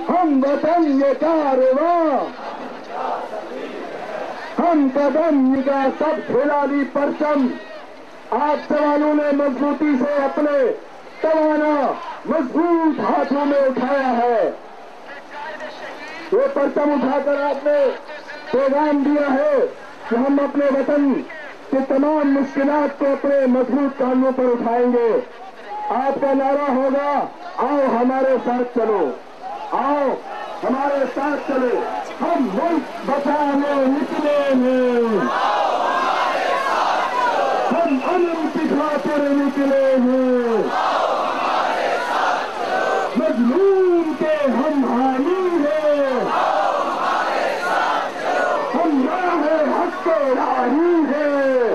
हम वतन ये कारवां, हम कदम का सब खिलाड़ी परचम। आप जवानों ने मजबूती से अपने तवाना मजबूत हाथों में उठाया है। ये परचम उठाकर आपने पैगाम दिया है कि हम अपने वतन की तमाम मुश्किलात को अपने मजबूत कानों पर उठाएंगे। आपका नारा होगा, आओ हमारे साथ चलो, आओ हमारे साथ चलो, हम मुल्क बचाने निकले हैं, हम अमन की खातिर निकले हैं, मजलूम के हम हानी हैं, हम राहे हक के राही हैं,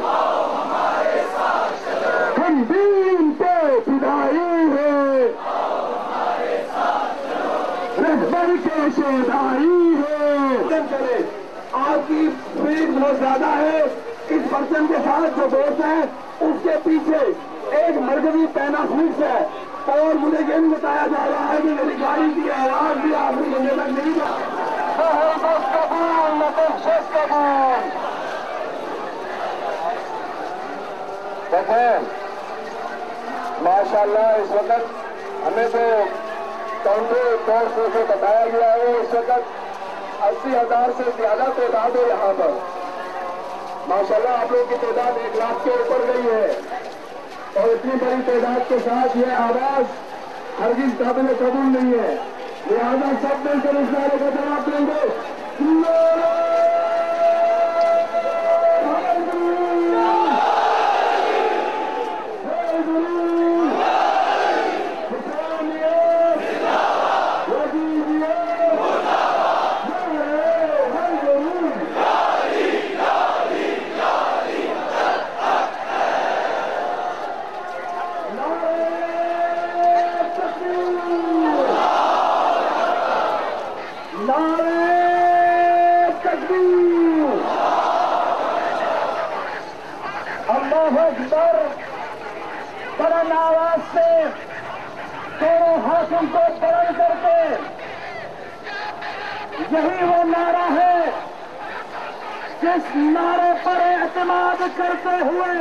हम दीन पे फिदाई हैं, रहबर के शेदाई है। आपकी स्पीड बहुत ज्यादा है। इस पर्सन के साथ जो दोस्त है उसके पीछे एक मरकजी पैनासोनिक्स है और मुझे ये भी बताया जा रहा है कि मेरी गाड़ी की आवाज भी आखिरी बंदे तक नहीं जा। देखें माशाल्लाह इस वक्त हमें तो काउंटर तौर से बताया गया है इस वक्त 80,000 से ज्यादा तादाद है यहाँ पर। माशाल्लाह आप लोगों की तादाद 1 लाख के ऊपर गई है और इतनी बड़ी तादाद के साथ ये आवाज हरगिज काबिल कबूल नहीं है। लिहाजा सब मिलकर इस नारे का जवाब देंगे। अल्लाहु अकबर बुलंद आवाज से दोनों हाथों को बुलंद करके यही वो नारा है जिस नारे पर एतमाद करते हुए